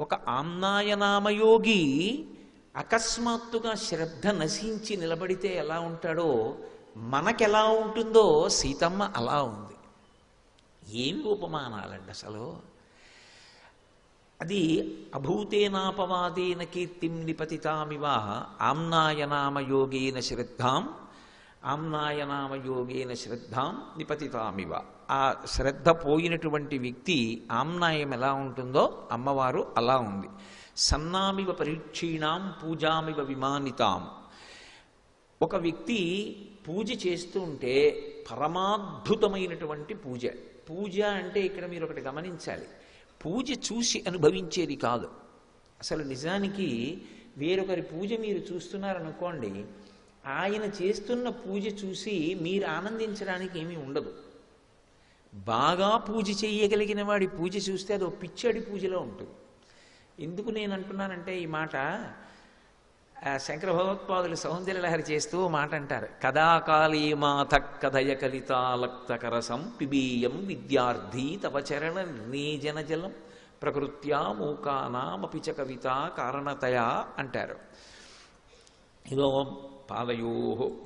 ఒక ఆమ్నాయనామయోగి అకస్మాత్తుగా శ్రద్ధ నశించి నిలబడితే ఎలా ఉంటాడో మనకెలా ఉంటుందో సీతమ్మ అలా ఉంది. ఏమి ఉపమానాలండి అసలు. అది అభూతేనాపవాదేన కీర్తిం నిపతితామివ ఆమ్నాయనామయోగేన శ్రద్ధాం ఆమ్నాయనామయోగేన శ్రద్ధాం నిపతితామివ. ఆ శ్రద్ధ పోయినటువంటి వ్యక్తి ఆమ్నాయం ఎలా ఉంటుందో అమ్మవారు అలా ఉంది. సన్నామివ పరీక్షీణాం పూజామివ విమానితాం. ఒక వ్యక్తి పూజ చేస్తూ ఉంటే పరమాద్భుతమైనటువంటి పూజ. పూజ అంటే ఇక్కడ మీరు ఒకటి గమనించాలి, పూజ చూసి అనుభవించేది కాదు. అసలు నిజానికి వేరొకరి పూజ మీరు చూస్తున్నారనుకోండి, ఆయన చేస్తున్న పూజ చూసి మీరు ఆనందించడానికి ఏమీ ఉండదు. బాగా పూజ చేయగలిగిన వాడి పూజ చూస్తే అదో పిచ్చడి పూజలో ఉంటుంది. ఎందుకు నేను అంటున్నానంటే ఈ మాట, శంకర భగవత్పాదులు సౌందర్యలహరి చేస్తూ మాట అంటారు, కదాకాళీ మాత కథయ కలితాలక్తకరసం పిబీయం విద్యార్థి తవ చరణ నిర్ణీజన జలం ప్రకృత్యా మూకానామపి చ కవిత కారణతయా అంటారు. ఇదో పాదయో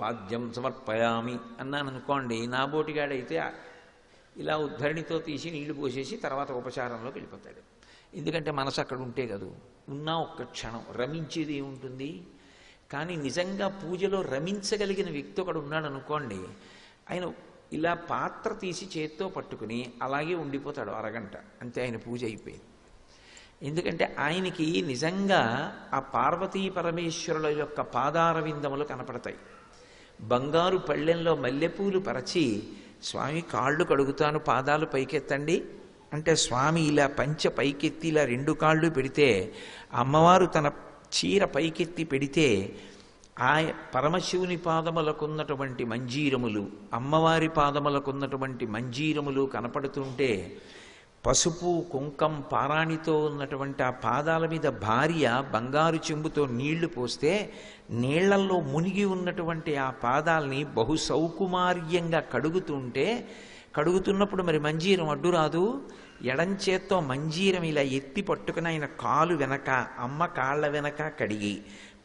పాద్యం సమర్పయామి అన్నాను అనుకోండి, నా బోటిగాడైతే ఇలా ఉద్ధరణితో తీసి నీళ్లు పోసేసి తర్వాత ఉపచారంలోకి వెళ్ళిపోతాడు. ఎందుకంటే మనసు అక్కడ ఉంటే కదూ, ఉన్నా ఒక్క క్షణం రమించేది ఏముంటుంది. కానీ నిజంగా పూజలో రమించగలిగిన వ్యక్తి ఒకడు ఉన్నాడు అనుకోండి, ఆయన ఇలా పాత్ర తీసి చేత్తో పట్టుకుని అలాగే ఉండిపోతాడు అరగంట, అంతే ఆయన పూజ అయిపోయింది. ఎందుకంటే ఆయనకి నిజంగా ఆ పార్వతీ పరమేశ్వరుల యొక్క పాదార విందములు కనపడతాయి. బంగారు పళ్ళెంలో మల్లెపూలు పరచి, స్వామి కాళ్ళు కడుగుతాను పాదాలు పైకెత్తండి అంటే స్వామి ఇలా పంచ పైకెత్తి ఇలా రెండు కాళ్ళు పెడితే, అమ్మవారు తన చీర పైకెత్తి పెడితే ఆ పరమశివుని పాదములకున్నటువంటి మంజీరములు, అమ్మవారి పాదములకున్నటువంటి మంజీరములు కనపడుతుంటే, పసుపు కుంకం పారాణితో ఉన్నటువంటి ఆ పాదాల మీద భార్య బంగారు చెంబుతో నీళ్లు పోస్తే నీళ్లల్లో మునిగి ఉన్నటువంటి ఆ పాదాలని బహు సౌకుమార్యంగా కడుగుతున్నప్పుడు మరి మంజీరం అడ్డు రాదు. ఎడంచేత్తో మంజీరం ఇలా ఎత్తి పట్టుకుని ఆయన కాలు వెనక, అమ్మ కాళ్ళ వెనక కడిగి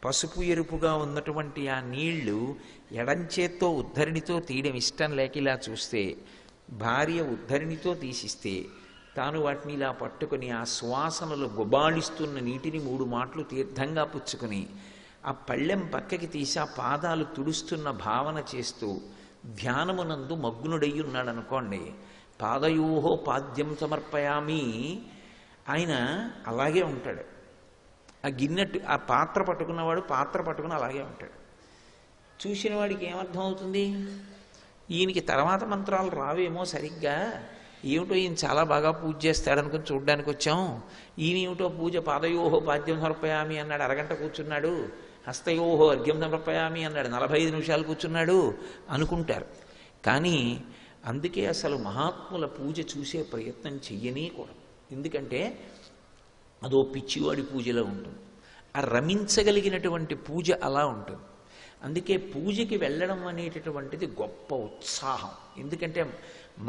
పసుపు ఎరుపుగా ఉన్నటువంటి ఆ నీళ్లు ఎడంచేత్తో ఉద్ధరణితో తీయడం ఇష్టం లేక ఇలా చూస్తే, భార్య ఉద్ధరణితో తీసిస్తే తాను వాటిని ఇలా పట్టుకుని ఆ శ్వాసనలు గుబాళిస్తున్న నీటిని 3 మాటలు తీర్థంగా పుచ్చుకుని ఆ పళ్ళెం పక్కకి తీసి ఆ పాదాలు తుడుస్తున్న భావన చేస్తూ ధ్యానమునందు మగ్నుడై ఉన్నాడు అనుకోండి, పాదయోహో పాద్యం సమర్పయామి, ఆయన అలాగే ఉంటాడు. ఆ గిన్నెట్టు ఆ పాత్ర పట్టుకున్నవాడు పాత్ర పట్టుకుని అలాగే ఉంటాడు. చూసిన వాడికి ఏమర్థం అవుతుంది, ఈయనకి తర్వాత మంత్రాలు రావేమో సరిగ్గా, ఏమిటో ఈయన చాలా బాగా పూజ చేస్తాడనుకుని చూడ్డానికి వచ్చాం, ఈయన ఏమిటో పూజ పాదయోహో పాద్యం సమర్పయామి అన్నాడు, అరగంట కూర్చున్నాడు, హస్తయోహో అర్ఘ్యం సమర్పయామి అన్నాడు, 45 నిమిషాలు కూర్చున్నాడు అనుకుంటారు. కానీ అందుకే అసలు మహాత్ముల పూజ చూసే ప్రయత్నం చెయ్యనీకూడదు. ఎందుకంటే అదో పిచ్చివాడి పూజలో ఉంటుంది. ఆ రమించగలిగినటువంటి పూజ అలా ఉంటుంది. అందుకే పూజకి వెళ్ళడం అనేటటువంటిది గొప్ప ఉత్సాహం. ఎందుకంటే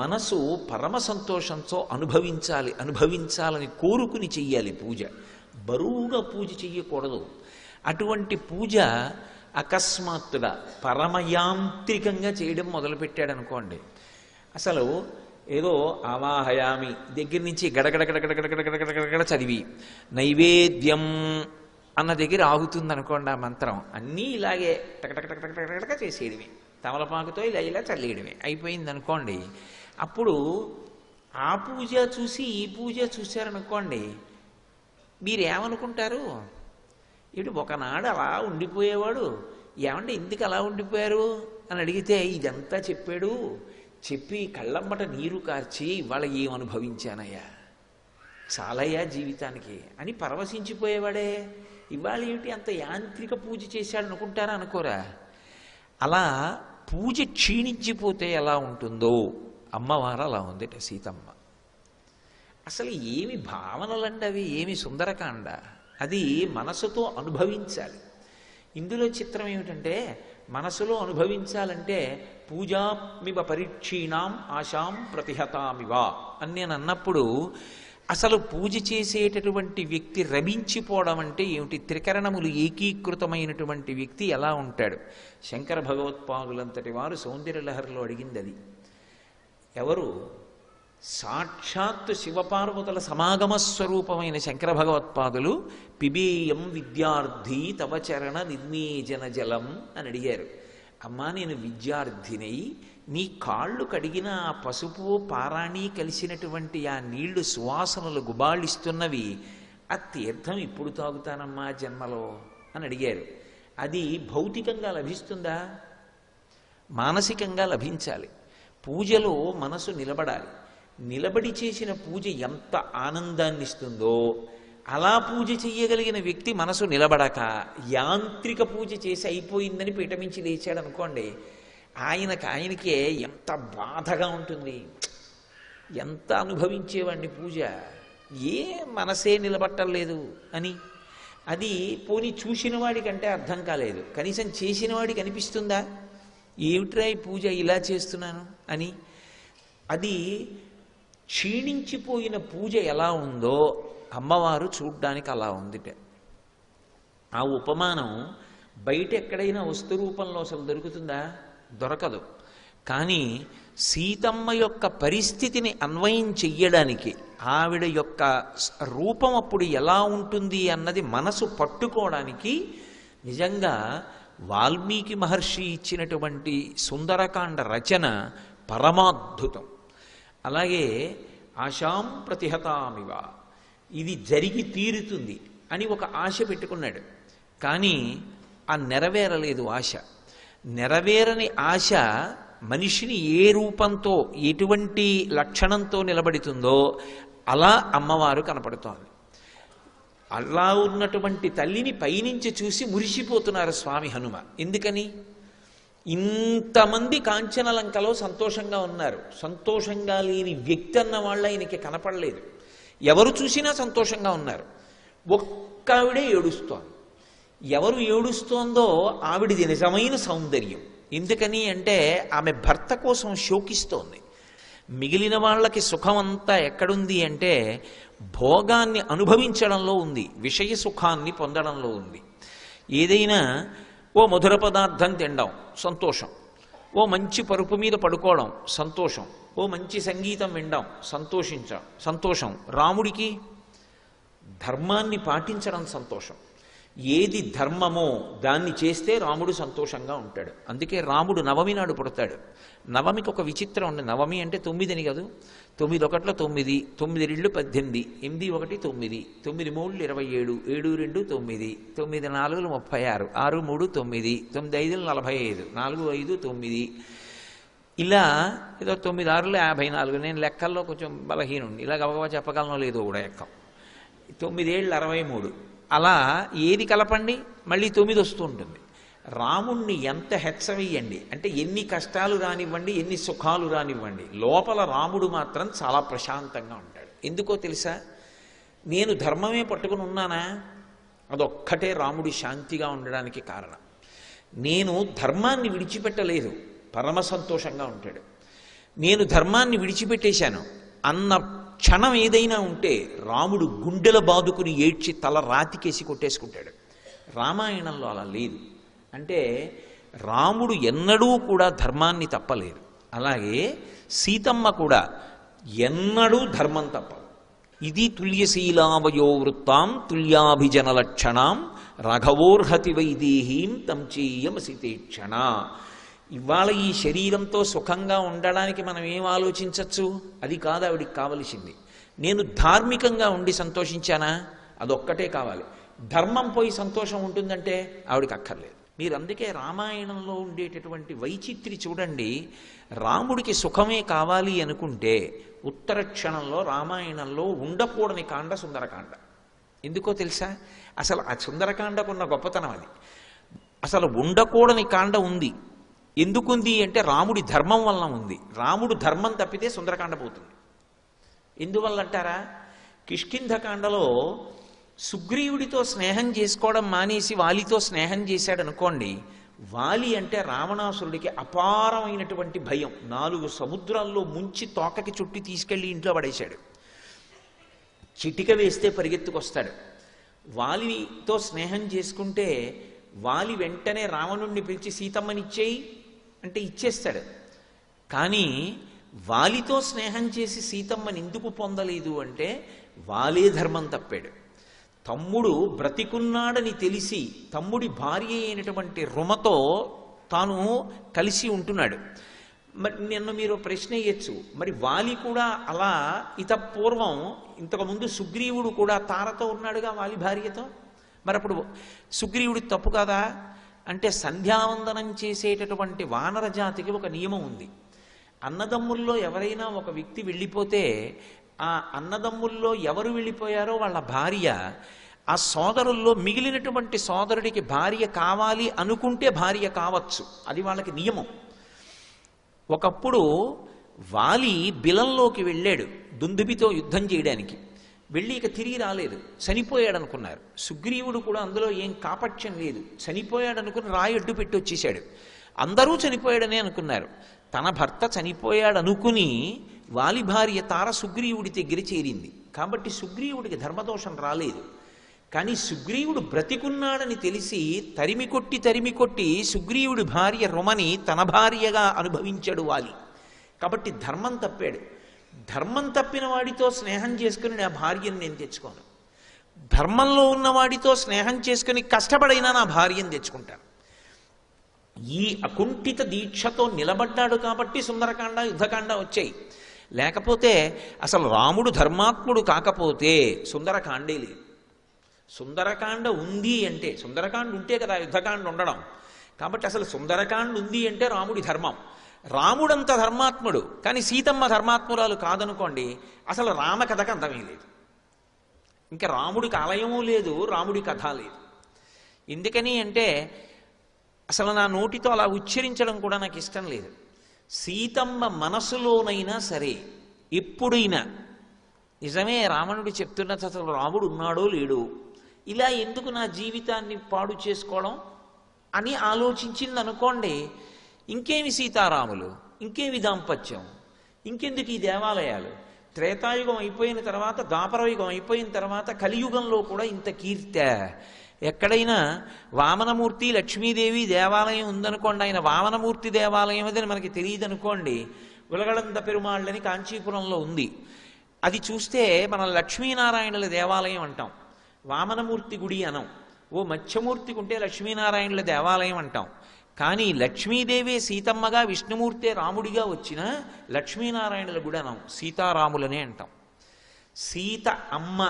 మనసు పరమ సంతోషంతో అనుభవించాలని కోరుకుని చెయ్యాలి పూజ. బరువుగా పూజ చెయ్యకూడదు. అటువంటి పూజ అకస్మాత్తుగా పరమయాంత్రికంగా చేయడం మొదలుపెట్టాడు అనుకోండి, అసలు ఏదో ఆవాహయామి దగ్గర నుంచి గడగడ చదివి నైవేద్యం అన్న దగ్గర ఆగుతుంది అనుకోండి ఆ మంత్రం, అన్నీ ఇలాగే టకటకటకటకటక చేసేయడమే, తమలపాకుతో ఇలా చల్లేయడమే అయిపోయింది అనుకోండి. అప్పుడు ఆ పూజ చూసి ఈ పూజ చూశారనుకోండి, మీరేమనుకుంటారు, ఇటు ఒకనాడు అలా ఉండిపోయేవాడు, ఏమంటే ఎందుకు అలా ఉండిపోయారు అని అడిగితే ఇదంతా చెప్పి కళ్ళమ్మట నీరు కార్చి ఇవాళ ఏమనుభవించానయ్యా, చాలయ్యా జీవితానికి అని పరవశించిపోయేవాడే. ఇవాళ ఏమిటి అంత యాంత్రిక పూజ చేశాడు అనుకుంటారా, అనుకోరా? అలా పూజ క్షీణించిపోతే ఎలా ఉంటుందో అమ్మవారు అలా ఉందట సీతమ్మ. అసలు ఏమి భావనలండి అవి, ఏమి సుందరకాండ, అది మనసుతో అనుభవించాలి. ఇందులో చిత్రం ఏమిటంటే మనసులో అనుభవించాలంటే పూజామివ పరీక్షీణాం ఆశాం ప్రతిహతామివ అని నేను అన్నప్పుడు అసలు పూజ చేసేటటువంటి వ్యక్తి రమించిపోవడం అంటే ఏమిటి? త్రికరణములు ఏకీకృతమైనటువంటి వ్యక్తి ఎలా ఉంటాడు? శంకర భగవత్పాదులంతటి వారు సౌందర్యలహరిలో అడిగింది అది. ఎవరు? సాక్షాత్తు శివపార్వతుల సమాగమ స్వరూపమైన శంకర భగవత్పాదులు పిబేయం విద్యార్థి తవ చరణ నిర్మేజన జలం అని అడిగారు. అమ్మా, నేను విద్యార్థినై నీ కాళ్ళు కడిగిన ఆ పసుపు పారాణి కలిసినటువంటి ఆ నీళ్లు సువాసనలు గుబాళిస్తున్నవి, ఆ తీర్థం ఇప్పుడు తాగుతానమ్మా జన్మలో అని అడిగారు. అది భౌతికంగా లభిస్తుందా? మానసికంగా లభించాలి. పూజలో మనసు నిలబడాలి. నిలబడి చేసిన పూజ ఎంత ఆనందాన్ని ఇస్తుందో, అలా పూజ చెయ్యగలిగిన వ్యక్తి మనసు నిలబడక యాంత్రిక పూజ చేసి అయిపోయిందని పీఠమించి లేచాడు అనుకోండి, ఆయనకే ఎంత బాధగా ఉంటుంది. ఎంత అనుభవించేవాడిని పూజ, ఏ మనసే నిలబట్టలేదు అని. అది పోనీ చూసిన వాడికంటే అర్థం కాలేదు, కనీసం చేసిన వాడికి అనిపిస్తుందా ఏమిట్రా ఈ పూజ ఇలా చేస్తున్నాను అని? అది క్షీణించిపోయిన పూజ ఎలా ఉందో అమ్మవారు చూడ్డానికి అలా ఉందిట. ఆ ఉపమానం బయట ఎక్కడైనా వస్తు రూపంలో అసలు దొరుకుతుందా? దొరకదు. కానీ సీతమ్మ యొక్క పరిస్థితిని అన్వయం చెయ్యడానికి, ఆవిడ యొక్క రూపం అప్పుడు ఎలా ఉంటుంది అన్నది మనసు పట్టుకోవడానికి నిజంగా వాల్మీకి మహర్షి ఇచ్చినటువంటి సుందరకాండ రచన పరమాద్భుతం. అలాగే ఆశాం ప్రతిహతామివ, ఇది జరిగి తీరుతుంది అని ఒక ఆశ పెట్టుకున్నాడు. కానీ ఆ నెరవేరలేదు ఆశ. నెరవేరని ఆశ మనిషిని ఏ రూపంతో ఎటువంటి లక్షణంతో నిలబడుతుందో అలా అమ్మవారు కనపడుతోంది. అలా ఉన్నటువంటి తల్లిని పైనుంచి చూసి మురిసిపోతున్నారు స్వామి హనుమ. ఎందుకని? ఇంతమంది కాంచనలంకలో సంతోషంగా ఉన్నారు, సంతోషంగా లేని వ్యక్తి అన్న వాళ్ళు ఆయనకి కనపడలేదు. ఎవరు చూసినా సంతోషంగా ఉన్నారు. ఒక్క ఆవిడే ఏడుస్తోంది. ఎవరు ఏడుస్తోందో ఆవిడిది నిజమైన సౌందర్యం. ఎందుకని అంటే ఆమె భర్త కోసం శోకిస్తోంది. మిగిలిన వాళ్ళకి సుఖం అంతా ఎక్కడుంది అంటే భోగాన్ని అనుభవించడంలో ఉంది, విషయ సుఖాన్ని పొందడంలో ఉంది. ఏదైనా ఓ మధుర పదార్థం తినడం సంతోషం, ఓ మంచి పరుపు మీద పడుకోవడం సంతోషం, ఓ మంచి సంగీతం వినడం సంతోషం. రాముడికి ధర్మాన్ని పాటించడం సంతోషం. ఏది ధర్మమో దాన్ని చేస్తే రాముడు సంతోషంగా ఉంటాడు. అందుకే రాముడు నవమి నాడు పుడతాడు. నవమికి ఒక విచిత్రం ఉంది. నవమి అంటే 9 అని కాదు. 9 ఒకట్ల 9, 9 2 18, 8 1 9, 9 3 27, 7 2 9, 9 4 36, 6 3 9, 9 5 45, 4 5 9, ఇలా ఏదో 9 6 54. నేను లెక్కల్లో కొంచెం బలహీనుండి, ఇలా గబగబా చెప్పగలను లేదో కూడా ఎక్కం. 9 7 63. అలా ఏది కలపండి మళ్ళీ 9 వస్తూ ఉంటుంది. రాముణ్ణి ఎంత హెచ్చవేయండి అంటే ఎన్ని కష్టాలు రానివ్వండి, ఎన్ని సుఖాలు రానివ్వండి, లోపల రాముడు మాత్రం చాలా ప్రశాంతంగా ఉంటాడు. ఎందుకో తెలుసా? నేను ధర్మమే పట్టుకుని ఉన్నానా, అదొక్కటే రాముడి శాంతిగా ఉండడానికి కారణం. నేను ధర్మాన్ని విడిచిపెట్టలేదు, పరమ సంతోషంగా ఉంటాడు. నేను ధర్మాన్ని విడిచిపెట్టేశాను అన్న క్షణం ఏదైనా ఉంటే రాముడు గుండెల బాదుకుని ఏడ్చి తల రాతికేసి కొట్టేసుకుంటాడు. రామాయణంలో అలా లేదు. అంటే రాముడు ఎన్నడూ కూడా ధర్మాన్ని తప్పలేదు. అలాగే సీతమ్మ కూడా ఎన్నడూ ధర్మం తప్పదు. ఇది తుల్యశీలావయో వృత్తాం తుల్యాభిజన లక్షణాం రాఘవోర్హతి వైదేహీం తం చేయమసితేక్షణ. ఇవాళ ఈ శరీరంతో సుఖంగా ఉండడానికి మనం ఏం ఆలోచించవచ్చు? అది కాదు ఆవిడికి కావలసింది. నేను ధార్మికంగా ఉండి సంతోషించానా, అదొక్కటే కావాలి. ధర్మం పోయి సంతోషం ఉంటుందంటే ఆవిడికి అక్కర్లేదు. మీరు అందుకే రామాయణంలో ఉండేటటువంటి వైచిత్రి చూడండి. రాముడికి సుఖమే కావాలి అనుకుంటే ఉత్తర క్షణంలో రామాయణంలో ఉండకూడని కాండ సుందరకాండ. ఎందుకో తెలుసా? అసలు ఆ సుందరకాండకున్న గొప్పతనం అది. అసలు ఉండకూడని కాండ ఉంది. ఎందుకుంది అంటే రాముడి ధర్మం వలన ఉంది. రాముడు ధర్మం తప్పితే సుందరకాండ పోతుంది. ఎందువల్ల అంటారా? కిష్కింధకాండలో సుగ్రీవుడితో స్నేహం చేసుకోవడం మానేసి వాలితో స్నేహం చేశాడు అనుకోండి. వాలి అంటే రావణాసురుడికి అపారమైనటువంటి భయం. 4 సముద్రాల్లో ముంచి తోకకి చుట్టి తీసుకెళ్లి ఇంట్లో పడేశాడు. చిటిక వేస్తే పరిగెత్తుకొస్తాడు. వాలితో స్నేహం చేసుకుంటే వాలి వెంటనే రావణుణ్ణి పిలిచి సీతమ్మనిచ్చేయి అంటే ఇచ్చేస్తాడు. కానీ వాలితో స్నేహం చేసి సీతమ్మని ఎందుకు పొందలేదు అంటే వాలే ధర్మం తప్పాడు. తమ్ముడు బ్రతికున్నాడని తెలిసి తమ్ముడి భార్య అయినటువంటి రుమతో తాను కలిసి ఉంటున్నాడు. మరి నిన్ను మీరు ప్రశ్న వేయచ్చు, మరి వాలి కూడా అలా పూర్వం ఇంతకుముందు సుగ్రీవుడు కూడా తారతో ఉన్నాడుగా వాలి భార్యతో, మరి అప్పుడు సుగ్రీవుడి తప్పు కదా అంటే సంధ్యావందనం చేసేటటువంటి వానర జాతికి ఒక నియమం ఉంది. అన్నదమ్ముల్లో ఎవరైనా ఒక వ్యక్తి వెళ్ళిపోతే ఆ అన్నదమ్ముల్లో ఎవరు వెళ్ళిపోయారో వాళ్ళ భార్య ఆ సోదరుల్లో మిగిలినటువంటి సోదరుడికి భార్య కావాలి అనుకుంటే భార్య కావచ్చు, అది వాళ్ళకి నియమం. ఒకప్పుడు వాలి బిలంలోకి వెళ్ళాడు దుందుబితో యుద్ధం చేయడానికి. వెళ్ళి ఇక తిరిగి రాలేదు, చనిపోయాడు అనుకున్నారు. సుగ్రీవుడు కూడా అందులో ఏం కాపట్యం లేదు, చనిపోయాడు అనుకుని రాయి అడ్డు పెట్టి వచ్చేశాడు. అందరూ చనిపోయాడనే అనుకున్నారు. తన భర్త చనిపోయాడు అనుకుని వాలి భార్య తార సుగ్రీవుడి దగ్గర చేరింది. కాబట్టి సుగ్రీవుడికి ధర్మదోషం రాలేదు. కానీ సుగ్రీవుడు బ్రతికున్నాడని తెలిసి తరిమి కొట్టి సుగ్రీవుడి భార్య రుమని తన భార్యగా అనుభవించాడు వాలి. కాబట్టి ధర్మం తప్పాడు. ధర్మం తప్పిన వాడితో స్నేహం చేసుకుని నా భార్యను నేను తెచ్చుకోను. ధర్మంలో ఉన్నవాడితో స్నేహం చేసుకుని కష్టపడైనా నా భార్యను తెచ్చుకుంటాను. ఈ అకుంఠిత దీక్షతో నిలబడ్డాడు కాబట్టి సుందరకాండ యుద్ధకాండ వచ్చాయి. లేకపోతే అసలు రాముడు ధర్మాత్ముడు కాకపోతే సుందరకాండే లేదు. సుందరకాండ ఉంది అంటే సుందరకాండ ఉంటే కదా యుద్ధకాండ ఉండడం. కాబట్టి అసలు సుందరకాండ ఉంది అంటే రాముడి ధర్మం. రాముడంత ధర్మాత్ముడు కానీ సీతమ్మ ధర్మాత్మురాలు కాదనుకోండి, అసలు రామ కథకు అంతమే లేదు. ఇంకా రాముడికి ఆలయము లేదు, రాముడి కథ లేదు. ఎందుకని అంటే అసలు నా నోటితో అలా ఉచ్చరించడం కూడా నాకు ఇష్టం లేదు. సీతమ్మ మనసులోనైనా సరే ఎప్పుడైనా నిజమే రావణుడు చెప్తున్నది అసలు రాముడు ఉన్నాడో లేడో, ఇలా ఎందుకు నా జీవితాన్ని పాడు చేసుకోవడం అని ఆలోచించింది అనుకోండి, ఇంకేమి సీతారాములు, ఇంకేమి దాంపత్యం, ఇంకెందుకు ఈ దేవాలయాలు. త్రేతాయుగం అయిపోయిన తర్వాత, ద్వాపరయుగం అయిపోయిన తర్వాత కలియుగంలో కూడా ఇంత కీర్తి. ఎక్కడైనా వామనమూర్తి లక్ష్మీదేవి దేవాలయం ఉందనుకోండి, ఆయన వామనమూర్తి దేవాలయం అదని మనకి తెలియదు అనుకోండి. ఉలగడంత పెరుమాళ్ళని కాంచీపురంలో ఉంది. అది చూస్తే మనం లక్ష్మీనారాయణుల దేవాలయం అంటాం, వామనమూర్తి గుడి అనం. ఓ మత్స్యమూర్తికి ఉంటే లక్ష్మీనారాయణుల దేవాలయం అంటాం. కానీ లక్ష్మీదేవి సీతమ్మగా, విష్ణుమూర్తే రాముడిగా వచ్చిన లక్ష్మీనారాయణుల గుడి అనం, సీతారాములనే అంటాం. సీత అమ్మ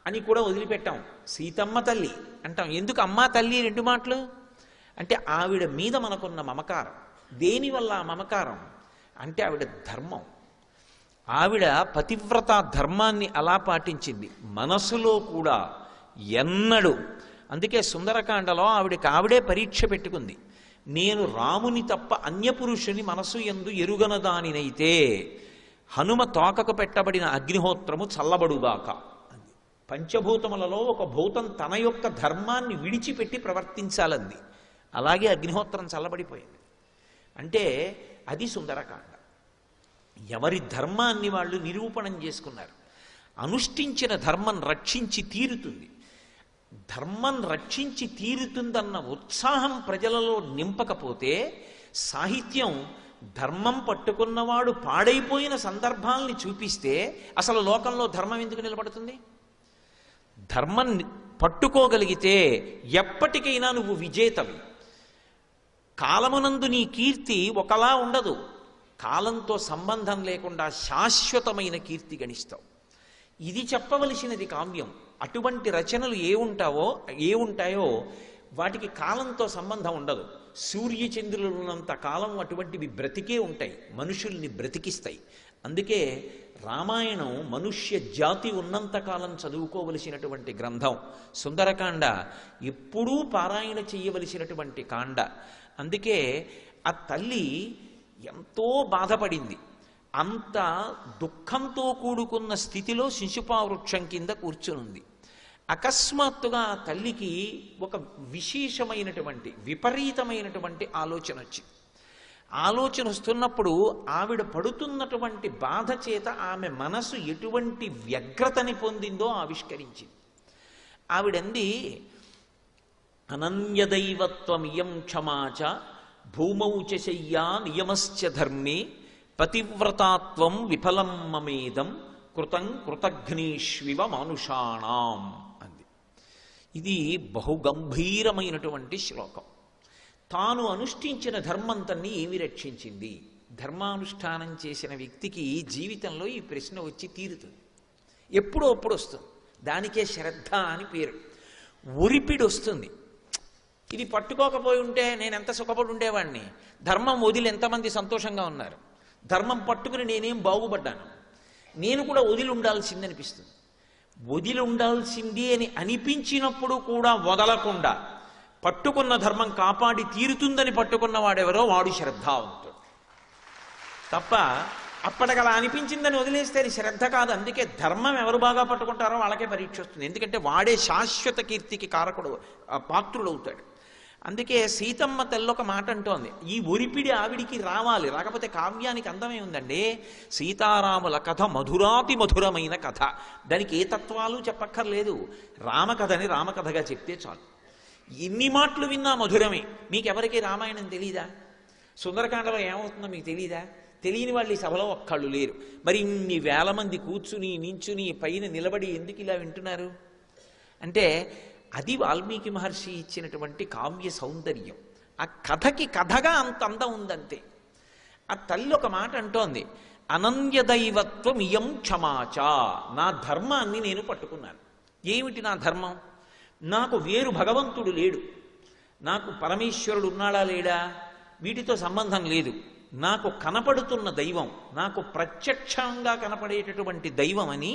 అని కూడా వదిలిపెట్టాం, సీతమ్మ తల్లి అంటాం. ఎందుకు అమ్మ తల్లి రెండు మాటలు అంటే ఆవిడ మీద మనకున్న మమకారం. దేనివల్ల మమకారం అంటే ఆవిడ ధర్మం. ఆవిడ పతివ్రత ధర్మాన్ని అలా పాటించింది మనసులో కూడా ఎన్నడూ. అందుకే సుందరకాండలో ఆవిడే పరీక్ష పెట్టుకుంది. నేను రాముని తప్ప అన్యపురుషుని మనసు యందు ఎరుగనదానినైతే హనుమ తోకకు పెట్టబడిన అగ్నిహోత్రము చల్లబడుగాక. పంచభూతములలో ఒక భూతం తన యొక్క ధర్మాన్ని విడిచిపెట్టి ప్రవర్తించాలంది. అలాగే అగ్నిహోత్రం చల్లబడిపోయింది. అంటే అది సుందరకాండ. ఎవరి ధర్మాన్ని వాళ్ళు నిరూపణం చేసుకున్నారు. అనుష్ఠించిన ధర్మం రక్షించి తీరుతుంది. ధర్మం రక్షించి తీరుతుందన్న ఉత్సాహం ప్రజలలో నింపకపోతే సాహిత్యం ధర్మం పట్టుకున్నవాడు పాడైపోయిన సందర్భాల్ని చూపిస్తే అసలు లోకంలో ధర్మం ఎందుకు నిలబడుతుంది? ధర్మం పట్టుకోగలిగితే ఎప్పటికైనా నువ్వు విజేతవి. కాలమునందు నీ కీర్తి ఒకలా ఉండదు. కాలంతో సంబంధం లేకుండా శాశ్వతమైన కీర్తి గణిస్తావు. ఇది చెప్పవలసినది కావ్యం. అటువంటి రచనలు ఏ ఉంటాయో వాటికి కాలంతో సంబంధం ఉండదు. సూర్యచంద్రులు ఉన్నంత కాలం అటువంటివి బ్రతికే ఉంటాయి, మనుషుల్ని బ్రతికిస్తాయి. అందుకే రామాయణం మనుష్య జాతి ఉన్నంతకాలం చదువుకోవలసినటువంటి గ్రంథం. సుందరకాండ ఎప్పుడూ పారాయణ చెయ్యవలసినటువంటి కాండ. అందుకే ఆ తల్లి ఎంతో బాధపడింది. అంత దుఃఖంతో కూడుకున్న స్థితిలో శిశుపావృక్షం కింద కూర్చునుంది. అకస్మాత్తుగా ఆ తల్లికి ఒక విశేషమైనటువంటి విపరీతమైనటువంటి ఆలోచన వచ్చింది. ఆలోచన వస్తున్నప్పుడు ఆవిడ పడుతున్నటువంటి బాధ చేత ఆమె మనసు ఎటువంటి వ్యగ్రతని పొందిందో ఆవిష్కరించింది. ఆవిడంది, అనన్యదైవత్వమియం క్షమాచ భూమౌ చ శయ్యా నియమశ్చ ధర్మే పతివ్రతాత్వం విఫలం మమేదం కృతం కృతఘ్నీష్వివ మానుషాణం అంది. ఇది బహుగంభీరమైనటువంటి శ్లోకం. తాను అనుష్ఠించిన ధర్మంతన్ని ఏమి రక్షించింది? ధర్మానుష్ఠానం చేసిన వ్యక్తికి జీవితంలో ఈ ప్రశ్న వచ్చి తీరుతుంది. ఎప్పుడో అప్పుడు వస్తుంది. దానికే శ్రద్ధ అని పేరు. ఒరిపిడి వస్తుంది. ఇది పట్టుకోకపోయి ఉంటే నేను ఎంత సుఖపడి ఉండేవాడిని, ధర్మం వదిలి ఎంతమంది సంతోషంగా ఉన్నారు, ధర్మం పట్టుకుని నేనేం బాగుపడ్డాను, నేను కూడా వదిలి ఉండాల్సింది అనిపిస్తుంది. వదిలి ఉండాల్సింది అని అనిపించినప్పుడు కూడా వదలకుండా పట్టుకున్న ధర్మం కాపాడి తీరుతుందని పట్టుకున్న వాడెవరో వాడు శ్రద్ధావంతుడు. తప్ప అప్పటికలా అనిపించిందని వదిలేస్తే అది శ్రద్ధ కాదు. అందుకే ధర్మం ఎవరు బాగా పట్టుకుంటారో వాళ్ళకే పరీక్ష వస్తుంది. ఎందుకంటే వాడే శాశ్వత కీర్తికి కారకుడు, పాత్రుడవుతాడు. అందుకే సీతమ్మ తల్లి ఒక మాట అంటోంది, ఈ ఒరిపిడి ఆవిడికి రావాలి, రాకపోతే కావ్యానికి అందమే ఉందండి. సీతారాముల కథ మధురాతి మధురమైన కథ. దానికి ఏ తత్వాలు చెప్పక్కర్లేదు. రామకథని రామకథగా చెప్తే చాలు. ఎన్ని మాటలు విన్నా మధురమే. మీకెవరికి రామాయణం తెలీదా? సుందరకాండలో ఏమవుతుందో మీకు తెలీదా? తెలియని వాళ్ళు ఈ సభలో ఒక్కళ్ళు లేరు. మరి ఇన్ని వేల మంది కూర్చుని నించుని పైన నిలబడి ఎందుకు ఇలా వింటున్నారు అంటే అది వాల్మీకి మహర్షి ఇచ్చినటువంటి కావ్య సౌందర్యం. ఆ కథకి కథగా అంత అందం ఉందంతే. ఆ తల్లి ఒక మాట అంటోంది, అనన్యదైవత్వం ఇయం క్షమాచ. నా ధర్మాన్ని నేను పట్టుకున్నాను. ఏమిటి నా ధర్మం? నాకు వేరు భగవంతుడు లేడు, నాకు పరమేశ్వరుడు ఉన్నాడా లేడా వీటితో సంబంధం లేదు. నాకు కనపడుతున్న దైవం, నాకు ప్రత్యక్షంగా కనపడేటటువంటి దైవం అని,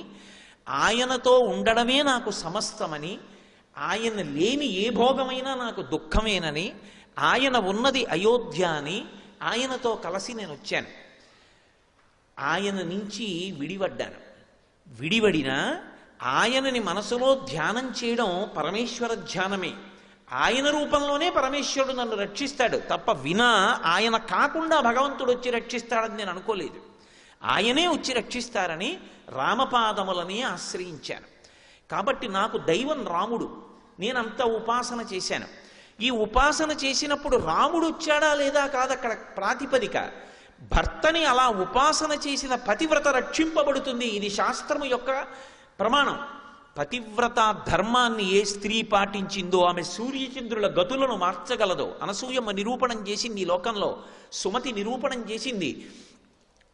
ఆయనతో ఉండడమే నాకు సమస్తమని, ఆయన లేని ఏ భోగమైనా నాకు దుఃఖమేనని, ఆయన ఉన్నది అయోధ్య అని, ఆయనతో కలిసి నేను వచ్చాను. ఆయన నుంచి విడిపడ్డాను. విడిపడినా ఆయనని మనసులో ధ్యానం చేయడం పరమేశ్వర ధ్యానమే. ఆయన రూపంలోనే పరమేశ్వరుడు నన్ను రక్షిస్తాడు తప్ప వినా ఆయన కాకుండా భగవంతుడు వచ్చి రక్షిస్తాడని నేను అనుకోలేదు. ఆయనే వచ్చి రక్షిస్తారని రామపాదములని ఆశ్రయించాను. కాబట్టి నాకు దైవం రాముడు. నేనంత ఉపాసన చేశాను. ఈ ఉపాసన చేసినప్పుడు రాముడు వచ్చాడా లేదా కాదు అక్కడ ప్రాతిపదిక. భర్తని అలా ఉపాసన చేసిన పతివ్రత రక్షింపబడుతుంది. ఇది శాస్త్రము యొక్క ప్రమాణం. పతివ్రత ధర్మాన్ని ఏ స్త్రీ పాటించిందో ఆమె సూర్యచంద్రుల గతులను మార్చగలదో అనసూయమ్మ నిరూపణం చేసింది. ఈ లోకంలో సుమతి నిరూపణం చేసింది.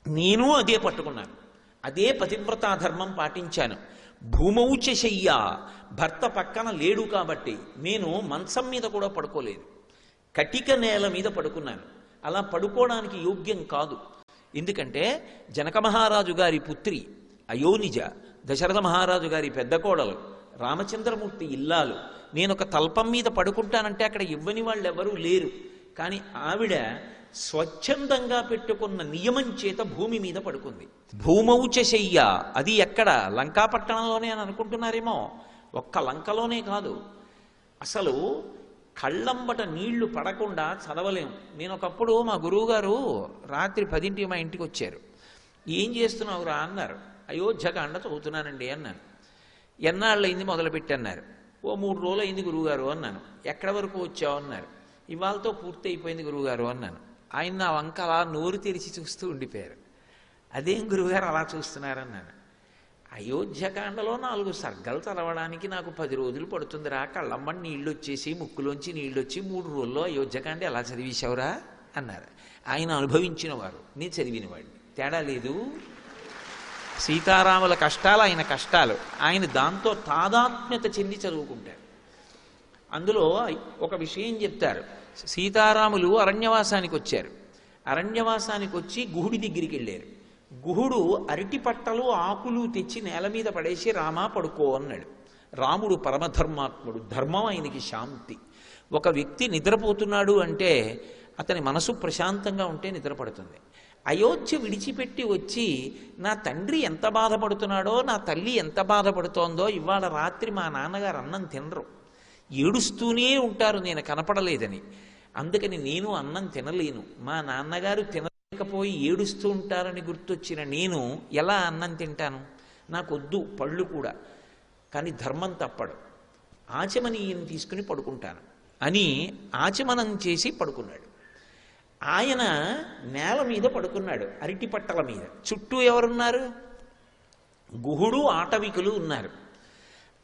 నేను అదే పట్టుకున్నాను. అదే పతివ్రతా ధర్మం పాటించాను. భూమౌచ శయ్య, భర్త పక్కన లేడు కాబట్టి నేను మంచం మీద కూడా పడుకోలేదు, కటిక నేల మీద పడుకున్నాను. అలా పడుకోవడానికి యోగ్యం కాదు. ఎందుకంటే జనక మహారాజు గారి పుత్రి అయోనిజ, దశరథ మహారాజు గారి పెద్ద కోడలు, రామచంద్రమూర్తి ఇల్లాలు. నేను ఒక తల్పం మీద పడుకుంటానంటే అక్కడ ఇవ్వని వాళ్ళు ఎవరూ లేరు. కానీ ఆవిడ స్వచ్ఛందంగా పెట్టుకున్న నియమం చేత భూమి మీద పడుకుంది. భూమౌచ శయ్య, అది ఎక్కడ? లంకాపట్టణంలోనే అని అనుకుంటున్నారేమో. ఒక్క లంకలోనే కాదు, అసలు కళ్ళంబట నీళ్లు పడకుండా చదవలేము. నేను ఒకప్పుడు మా గురువుగారు రాత్రి 10ంటికి మా ఇంటికి వచ్చారు. ఏం చేస్తున్నావురా అన్నారు. అయోధ్యకాండ చదువుతున్నానండి అన్నాను. ఎన్నాళ్ళయింది మొదలుపెట్టి అన్నారు. ఓ 3 రోజులు అయింది గురువుగారు అన్నాను. ఎక్కడి వరకు వచ్చావు అన్నారు. ఇవాళతో పూర్తి అయిపోయింది గురువుగారు అన్నాను. ఆయన నా వంక అలా నోరు తెరిచి చూస్తూ ఉండిపోయారు. అదేం గురువుగారు అలా చూస్తున్నారన్నాను. అయోధ్యకాండలో 4 సర్గలు చదవడానికి నాకు 10 రోజులు పడుతుందిరా. కళ్ళమ్మని నీళ్ళు వచ్చేసి ముక్కులోంచి నీళ్ళు వచ్చి 3 రోజుల్లో అయోధ్యకాండ ఎలా చదివేశావురా అన్నారు. ఆయన అనుభవించిన వారు, నేను చదివినవాడిని. తేడా లేదు. సీతారాముల కష్టాలు ఆయన కష్టాలు. ఆయన దాంతో తాదాత్మ్యత చెంది చదువుకుంటారు. అందులో ఒక విషయం చెప్తారు. సీతారాములు అరణ్యవాసానికి వచ్చారు. అరణ్యవాసానికి వచ్చి గుహుడి దగ్గరికి వెళ్ళారు. గుహుడు అరటి పట్టలు ఆకులు తెచ్చి నేల మీద పడేసి రామా పడుకో అన్నాడు. రాముడు పరమధర్మాత్ముడు, ధర్మం ఆయనకి శాంతి. ఒక వ్యక్తి నిద్రపోతున్నాడు అంటే అతని మనసు ప్రశాంతంగా ఉంటే నిద్రపడుతుంది. అయోధ్య విడిచిపెట్టి వచ్చి నా తండ్రి ఎంత బాధపడుతున్నాడో, నా తల్లి ఎంత బాధపడుతోందో, ఇవాళ రాత్రి మా నాన్నగారు అన్నం తినరు, ఏడుస్తూనే ఉంటారు నేను కనపడలేదని. అందుకని నేను అన్నం తినలేను. మా నాన్నగారు తినలేకపోయి ఏడుస్తూ ఉంటారని గుర్తొచ్చిన నేను ఎలా అన్నం తింటాను? నాకొద్దు పళ్ళు కూడా, కానీ ధర్మం తప్పడు, ఆచమనీయం తీసుకుని పడుకుంటాను అని ఆచమనం చేసి పడుకున్నాడు. ఆయన నేల మీద పడుకున్నాడు, అరటి పట్టల మీద. చుట్టూ ఎవరున్నారు? గుహుడు, ఆటవికులు ఉన్నారు.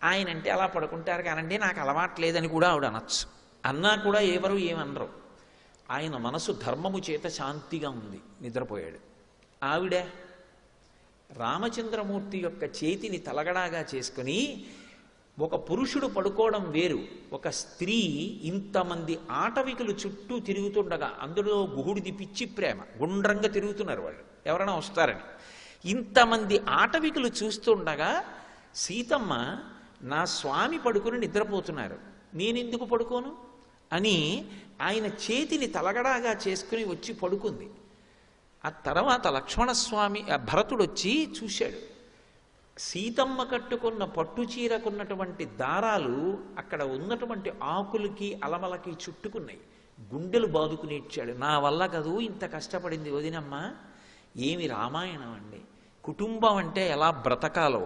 ఆయన అంటే అలా పడుకుంటారు కానండి, నాకు అలవాట్లేదని కూడా ఆవిడ అనొచ్చు. అన్నా కూడా ఎవరు ఏమనరు. ఆయన మనసు ధర్మము చేత శాంతిగా ఉంది, నిద్రపోయాడు. ఆవిడ రామచంద్రమూర్తి యొక్క చేతిని తలగడాగా చేసుకుని, ఒక పురుషుడు పడుకోవడం వేరు, ఒక స్త్రీ ఇంతమంది ఆటవికులు చుట్టూ తిరుగుతుండగా, అందులో గుహుడిది పిచ్చి ప్రేమ, గుండ్రంగా తిరుగుతున్నారు వాళ్ళు ఎవరైనా వస్తారని. ఇంతమంది ఆటవికులు చూస్తుండగా సీతమ్మ, నా స్వామి పడుకుని నిద్రపోతున్నారు, నేనెందుకు పడుకోను అని ఆయన చేతిని తలగడాగా చేసుకుని వచ్చి పడుకుంది. ఆ తర్వాత లక్ష్మణస్వామి, భరతుడు వచ్చి చూశాడు. సీతమ్మ కట్టుకున్న పట్టు చీరకున్నటువంటి దారాలు అక్కడ ఉన్నటువంటి ఆకులకి అలమలకి చుట్టుకున్నాయి. గుండెలు బాదుకుని ఇచ్చాడు. నా వల్ల కదూ ఇంత కష్టపడింది వదినమ్మ. ఏమి రామాయణం అండి! కుటుంబం అంటే ఎలా బ్రతకాలో,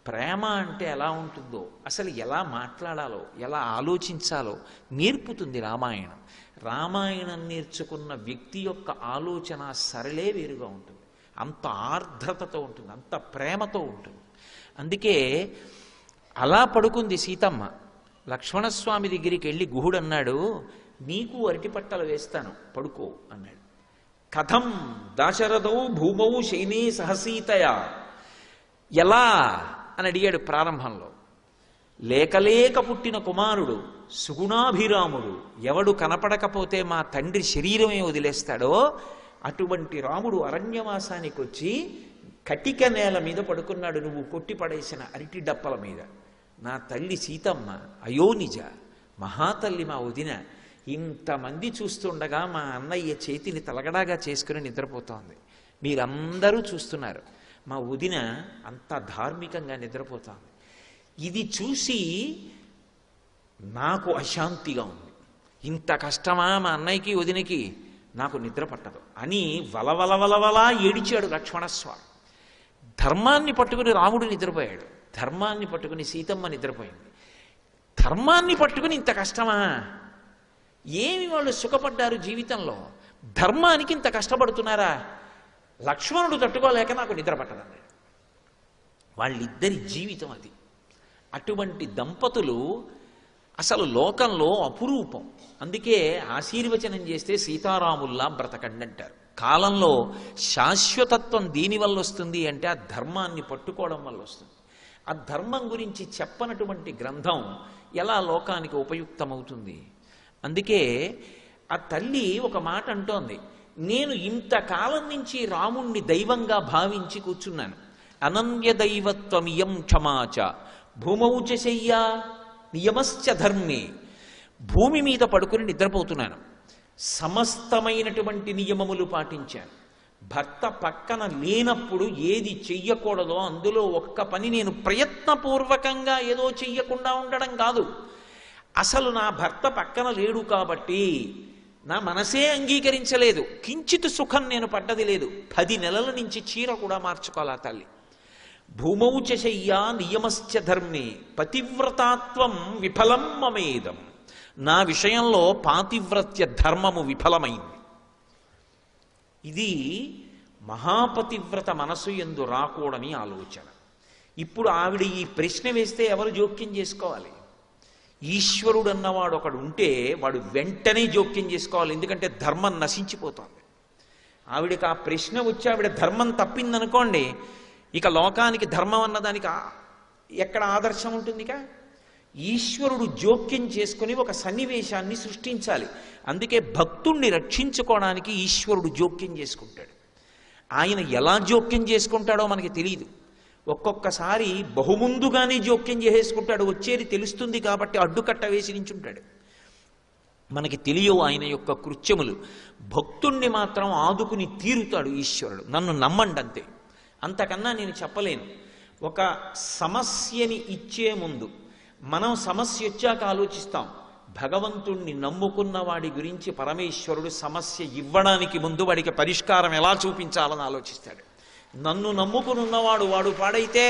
ప్రేమ అంటే ఎలా ఉంటుందో, అసలు ఎలా మాట్లాడాలో, ఎలా ఆలోచించాలో నేర్పుతుంది రామాయణం. రామాయణం నేర్చుకున్న వ్యక్తి యొక్క ఆలోచన సరళే వేరుగా ఉంటుంది. అంత ఆర్ద్రతతో ఉంటుంది, అంత ప్రేమతో ఉంటుంది. అందుకే అలా పడుకుంది సీతమ్మ. లక్ష్మణస్వామి దగ్గరికి వెళ్ళి గుహుడు అన్నాడు, నీకు అరటి పట్టలు వేస్తాను, పడుకో అన్నాడు. కథం దాశరథౌ భూమౌ శైనే సహసీతయా, ఎలా అని అడిగాడు ప్రారంభంలో. లేకలేక పుట్టిన కుమారుడు, సుగుణాభిరాముడు, ఎవడు కనపడకపోతే మా తండ్రి శరీరమే వదిలేస్తాడో అటువంటి రాముడు అరణ్యవాసానికి వచ్చి కటిక నేల మీద పడుకున్నాడు, నువ్వు కొట్టి పడేసిన అరటి డప్పల మీద. నా తల్లి సీతమ్మ అయోనిజ, మహాతల్లి మా వదిన, ఇంతమంది చూస్తుండగా మా అన్నయ్య చేతిని తలగడాగా చేసుకుని నిద్రపోతోంది. మీరందరూ చూస్తున్నారు, మా వదిన అంత ధార్మికంగా నిద్రపోతోంది. ఇది చూసి నాకు అశాంతిగా ఉంది. ఇంత కష్టమా మా అన్నయ్యకి వదినకి, నాకు నిద్ర పట్టదు అని వలవలవలవలా ఏడిచాడు లక్ష్మణస్వామి. ధర్మాన్ని పట్టుకుని రాముడు నిద్రపోయాడు, ధర్మాన్ని పట్టుకుని సీతమ్మ నిద్రపోయింది. ధర్మాన్ని పట్టుకుని ఇంత కష్టమా? ఏమి వాళ్ళు సుఖపడ్డారు జీవితంలో? ధర్మానికి ఇంత కష్టపడుతున్నారా? లక్ష్మణుడు తట్టుకోలేక నాకు నిద్ర పట్టదన్నాడు. వాళ్ళిద్దరి జీవితం అది. అటువంటి దంపతులు అసలు లోకంలో అపురూపం. అందుకే ఆశీర్వచనం చేస్తే సీతారాముల్లా బ్రతకండి అంటారు. కాలంలో శాశ్వతత్వం దీనివల్ల వస్తుంది అంటే ఆ ధర్మాన్ని పట్టుకోవడం వల్ల వస్తుంది. ఆ ధర్మం గురించి చెప్పనటువంటి గ్రంథం ఎలా లోకానికి ఉపయుక్తమవుతుంది? అందుకే ఆ తల్లి ఒక మాట అంటోంది, నేను ఇంతకాలం నుంచి రాముణ్ణి దైవంగా భావించి కూర్చున్నాను. అనన్య దైవత్వమియం క్షమాచ భూమౌచ శయ్యా నియమశ్చ ధర్మే. భూమి మీద పడుకుని నిద్రపోతున్నాను, సమస్తమైనటువంటి నియమములు పాటించాను. భర్త పక్కన లేనప్పుడు ఏది చెయ్యకూడదో అందులో ఒక్క పని నేను ప్రయత్నపూర్వకంగా ఏదో చెయ్యకుండా ఉండడం కాదు. అసలు నా భర్త పక్కన లేడు కాబట్టి నా మనసే అంగీకరించలేదు, కించిత్ సుఖం నేను పడ్డది లేదు. 10 నెలల నుంచి చీర కూడా మార్చుకోవాలా తల్లి. భూమౌచ శయ్యా నియమశ్చ ధర్మే పతివ్రతాత్వం విఫలం మమేదం. నా విషయంలో పాతివ్రత్య ధర్మము విఫలమైంది. ఇది మహాపతివ్రత మనసు యందు రాకూడని ఆలోచన. ఇప్పుడు ఆవిడ ఈ ప్రశ్న వేస్తే ఎవరు జోక్యం చేసుకోవాలి? ఈశ్వరుడు అన్నవాడు ఒకడు ఉంటే వాడు వెంటనే జోక్యం చేసుకోవాలి, ఎందుకంటే ధర్మం నశించిపోతుంది. ఆవిడకి ఆ ప్రశ్న వచ్చి ఆవిడ ధర్మం తప్పిందనుకోండి, ఇక లోకానికి ధర్మం అన్నదానికి ఎక్కడ ఆదర్శం ఉంటుంది? ఇక ఈశ్వరుడు జోక్యం చేసుకుని ఒక సన్నివేశాన్ని సృష్టించాలి. అందుకే భక్తుణ్ణి రక్షించుకోవడానికి ఈశ్వరుడు జోక్యం చేసుకుంటాడు. ఆయన ఎలా జోక్యం చేసుకుంటాడో మనకి తెలియదు. ఒక్కొక్కసారి బహుముందుగానే జోక్యం చేసేసుకుంటాడు, వచ్చేది తెలుస్తుంది కాబట్టి అడ్డుకట్ట వేసి నించుంటాడు. మనకి తెలియవు ఆయన యొక్క కృత్యములు. భక్తుణ్ణి మాత్రం ఆదుకుని తీరుతాడు ఈశ్వరుడు. నన్ను నమ్మండి అంతే, అంతకన్నా నేను చెప్పలేను. ఒక సమస్యని ఇచ్చే ముందు మనం సమస్య వచ్చాక ఆలోచిస్తాం, భగవంతుణ్ణి నమ్ముకున్న వాడి గురించి పరమేశ్వరుడు సమస్య ఇవ్వడానికి ముందు వాడికి పరిష్కారం ఎలా చూపించాలని ఆలోచిస్తాడు. నన్ను నమ్ముకునున్నవాడు వాడు పాడైతే,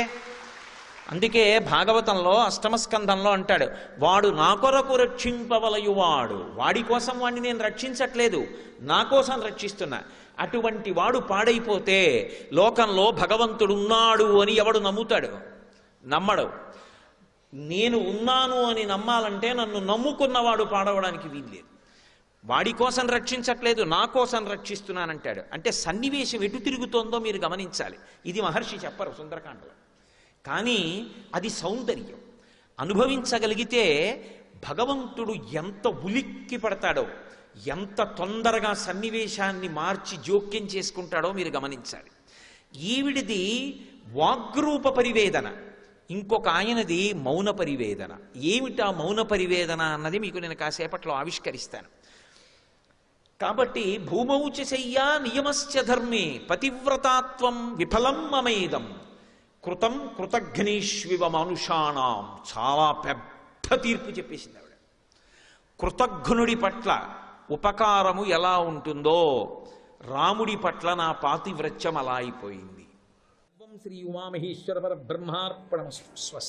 అందుకే భాగవతంలో అష్టమ స్కంధంలో అంటాడు, వాడు నా కొరకు రక్షింపవలయువాడు, వాడి కోసం వాడిని నేను రక్షించట్లేదు, నా కోసం రక్షిస్తున్నా. అటువంటి వాడు పాడైపోతే లోకంలో భగవంతుడున్నాడు అని ఎవడు నమ్ముతాడు? నమ్మడు. నేను ఉన్నాను అని నమ్మాలంటే నన్ను నమ్ముకున్నవాడు పాడవడానికి వీల్లేదు. వాడి కోసం రక్షించట్లేదు, నా కోసం రక్షిస్తున్నానంటాడు. అంటే సన్నివేశం ఎటు తిరుగుతోందో మీరు గమనించాలి. ఇది మహర్షి చెప్పరు సుందరకాండలో, కానీ అది సౌందర్యం. అనుభవించగలిగితే భగవంతుడు ఎంత ఉలిక్కి పడతాడో, ఎంత తొందరగా సన్నివేశాన్ని మార్చి జోక్యం చేసుకుంటాడో మీరు గమనించాలి. ఈవిడిది వాగ్రూప పరివేదన, ఇంకొక ఆయనది మౌన పరివేదన. ఏమిటా మౌన పరివేదన అన్నది మీకు నేను కాసేపట్లో ఆవిష్కరిస్తాను. కాబట్టి భూమౌచ శయ్యా నియమశ్చ ధర్మే పతివ్రతాత్వం విఫలం మమేదం కృతం కృతఘ్నేష్వివ మనుషాణం. చాలా పెద్ద తీర్పు చెప్పేసింది ఆవిడ. కృతఘ్నుడి పట్ల ఉపకారము ఎలా ఉంటుందో రాముడి పట్ల నా పాతివ్రత్యం అలా అయిపోయింది. శ్రీ ఉమామహేశ్వర పరబ్రహ్మార్పణమస్తు. స్వస్తి.